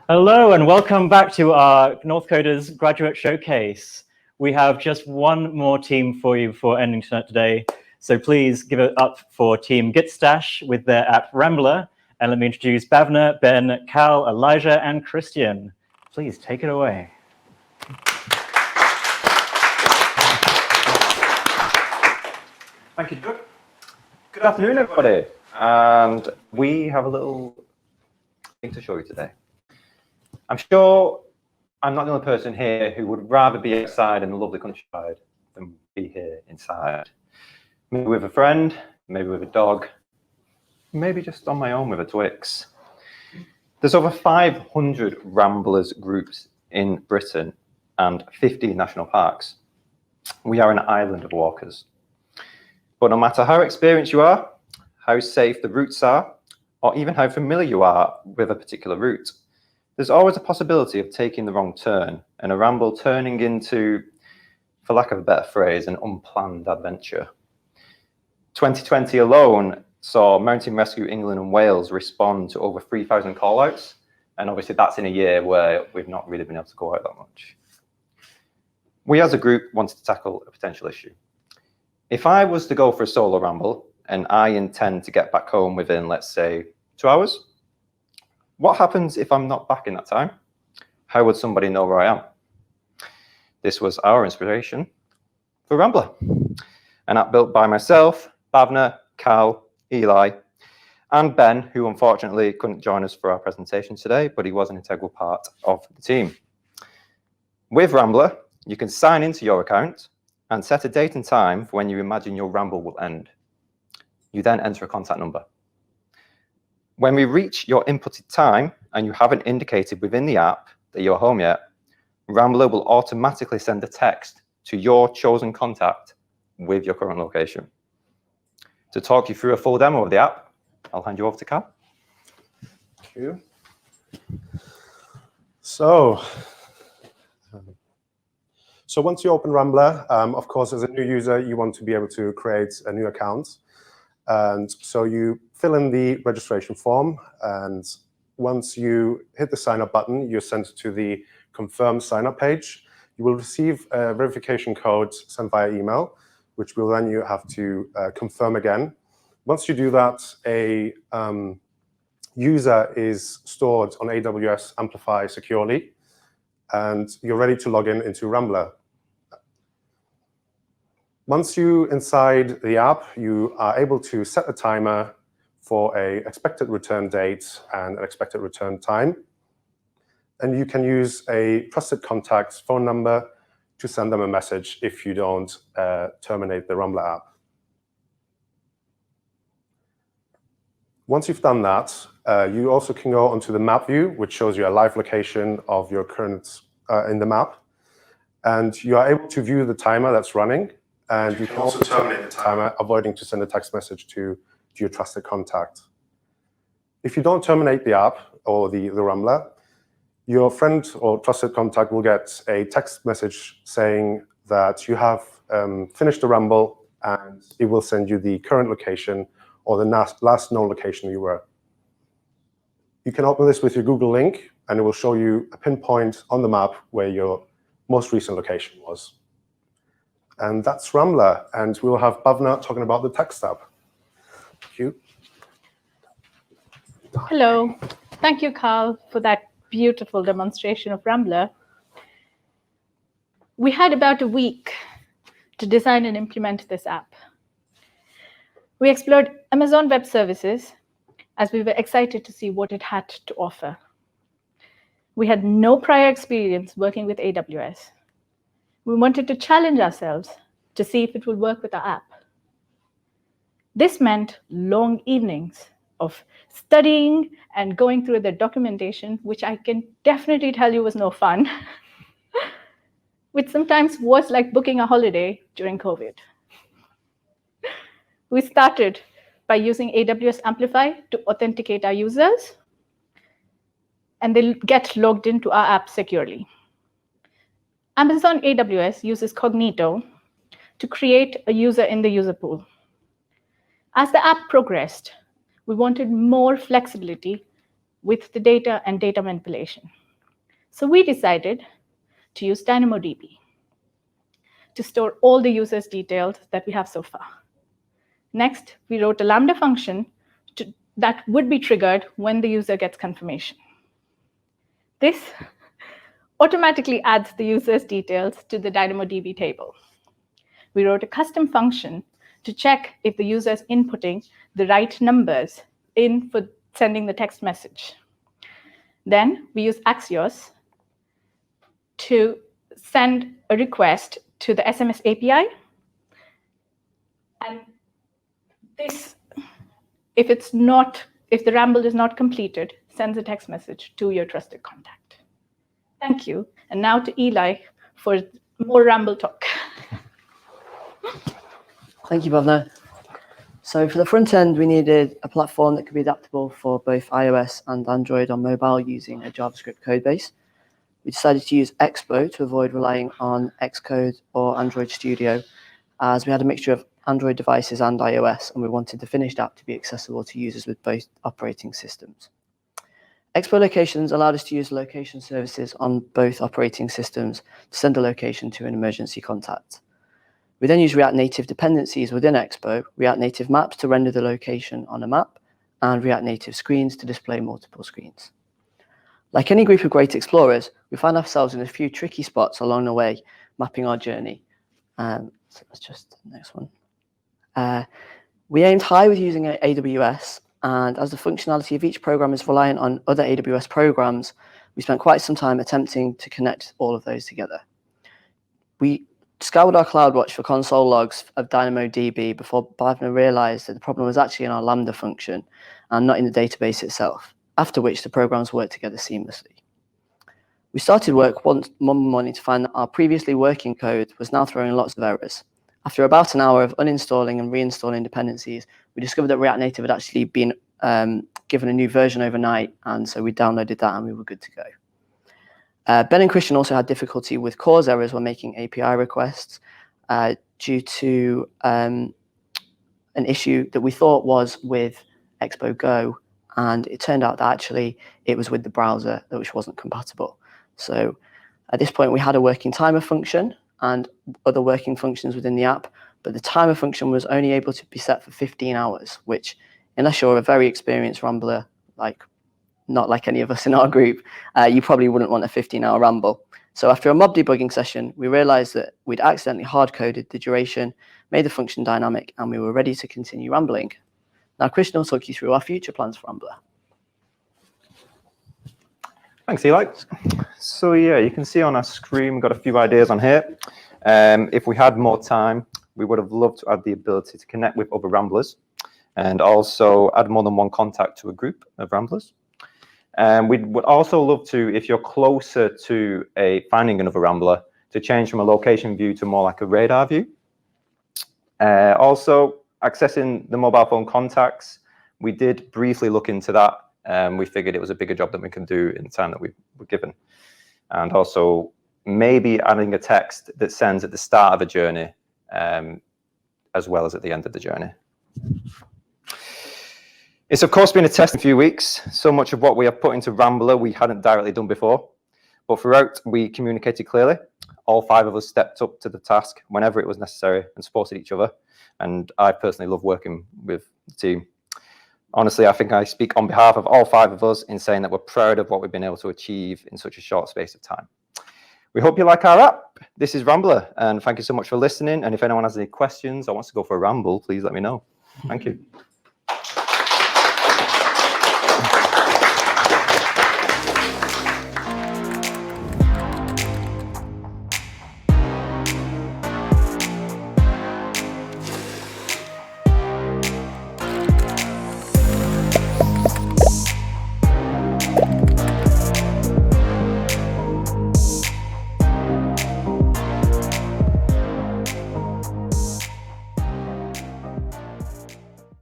Hello and welcome back to our North Coders Graduate Showcase. We have just one more team for you before ending today. So please give it up for Team Gitstash with their app Rambler. And let me introduce Bhavna, Ben, Cal, Elijah, and Christian. Please take it away. Thank you, Doug. Good afternoon, everybody. And we have a little thing to show you today. I'm sure I'm not the only person here who would rather be outside in the lovely countryside than be here inside. Maybe with a friend, maybe with a dog, maybe just on my own with a Twix. There's over 500 Ramblers groups in Britain and 50 national parks. We are an island of walkers. But no matter how experienced you are, how safe the routes are, or even how familiar you are with a particular route, there's always a possibility of taking the wrong turn and a ramble turning into, for lack of a better phrase, an unplanned adventure. 2020 alone saw Mountain Rescue England and Wales respond to over 3,000 call-outs, and obviously that's in a year where we've not really been able to go out that much. We as a group wanted to tackle a potential issue. If I was to go for a solo ramble and I intend to get back home within, let's say, 2 hours, what happens if I'm not back in that time? How would somebody know where I am? This was our inspiration for Rambler, an app built by myself, Bhavna, Cal, Eli, and Ben, who unfortunately couldn't join us for our presentation today, but he was an integral part of the team. With Rambler, you can sign into your account and set a date and time for when you imagine your ramble will end. You then enter a contact number. When we reach your inputted time and you haven't indicated within the app that you're home yet, Rambler will automatically send a text to your chosen contact with your current location. To talk you through a full demo of the app, I'll hand you over to Cal. Thank you. So once you open Rambler, of course, as a new user, you want to be able to create a new account. And so you fill in the registration form, and once you hit the sign up button, you're sent to the confirm sign up page. You will receive a verification code sent via email, which will then you have to confirm again. Once you do that, a user is stored on AWS Amplify securely, and you're ready to log in into Rambler. Once you're inside the app, you are able to set a timer for an expected return date and an expected return time. And you can use a trusted contact's phone number to send them a message if you don't terminate the Rambler app. Once you've done that, you also can go onto the map view, which shows you a live location of your current in the map. And you are able to view the timer that's running. And you can also terminate the timer, avoiding to send a text message to your trusted contact. If you don't terminate the app or the Rambler, your friend or trusted contact will get a text message saying that you have finished the ramble, and it will send you the current location or the last known location you were. You can open this with your Google link, and it will show you a pinpoint on the map where your most recent location was. And that's Rambler, and we'll have Bhavna talking about the text app. Thank you. Hello. Thank you, Carl, for that beautiful demonstration of Rambler. We had about a week to design and implement this app. We explored Amazon Web Services as we were excited to see what it had to offer. We had no prior experience working with AWS. We wanted to challenge ourselves to see if it would work with our app. This meant long evenings of studying and going through the documentation, which I can definitely tell you was no fun, which sometimes was like booking a holiday during COVID. We started by using AWS Amplify to authenticate our users, and they get logged into our app securely. Amazon AWS uses Cognito to create a user in the user pool. As the app progressed, we wanted more flexibility with the data and data manipulation. So we decided to use DynamoDB to store all the users' details that we have so far. Next, we wrote a Lambda function that would be triggered when the user gets confirmation. This automatically adds the user's details to the DynamoDB table. We wrote a custom function to check if the user is inputting the right numbers in for sending the text message. Then we use Axios to send a request to the SMS API. And this, if the ramble is not completed, sends a text message to your trusted contact. Thank you. And now to Eli for more ramble talk. Thank you, Bhavna. So for the front end, we needed a platform that could be adaptable for both iOS and Android on mobile using a JavaScript code base. We decided to use Expo to avoid relying on Xcode or Android Studio, as we had a mixture of Android devices and iOS, and we wanted the finished app to be accessible to users with both operating systems. Expo locations allowed us to use location services on both operating systems to send a location to an emergency contact. We then use React Native dependencies within Expo, React Native maps to render the location on a map, and React Native screens to display multiple screens. Like any group of great explorers, we found ourselves in a few tricky spots along the way, mapping our journey. So that's just the next one. We aimed high with using AWS, and as the functionality of each program is reliant on other AWS programs, we spent quite some time attempting to connect all of those together. We scoured our CloudWatch for console logs of DynamoDB before Bhavna realized that the problem was actually in our Lambda function and not in the database itself, after which the programs worked together seamlessly. We started work one morning to find that our previously working code was now throwing lots of errors. After about an hour of uninstalling and reinstalling dependencies, we discovered that React Native had actually been given a new version overnight, and so we downloaded that and we were good to go. Ben and Christian also had difficulty with cause errors when making API requests due to an issue that we thought was with Expo Go, and it turned out that actually it was with the browser, which wasn't compatible. So at this point, we had a working timer function and other working functions within the app, but the timer function was only able to be set for 15 hours, which, unless you're a very experienced rambler, not like any of us in our group, you probably wouldn't want a 15-hour ramble. So after a mob debugging session, we realized that we'd accidentally hard-coded the duration, made the function dynamic, and we were ready to continue rambling. Now, Christian will talk you through our future plans for Rambler. Thanks, Eli. So yeah, you can see on our screen, we've got a few ideas on here. If we had more time, we would have loved to add the ability to connect with other Ramblers and also add more than one contact to a group of Ramblers. We would also love to, if you're closer to finding another Rambler, to change from a location view to more like a radar view. Also, accessing the mobile phone contacts, we did briefly look into that. We figured it was a bigger job than we can do in the time that we were given. And also, maybe adding a text that sends at the start of a journey, as well as at the end of the journey. It's of course been a test in a few weeks. So much of what we have put into Rambler we hadn't directly done before. But throughout, we communicated clearly. All 5 of us stepped up to the task whenever it was necessary and supported each other. And I personally love working with the team. Honestly, I think I speak on behalf of all 5 of us in saying that we're proud of what we've been able to achieve in such a short space of time. We hope you like our app. This is Rambler, and thank you so much for listening. And if anyone has any questions or wants to go for a ramble, please let me know. Thank you.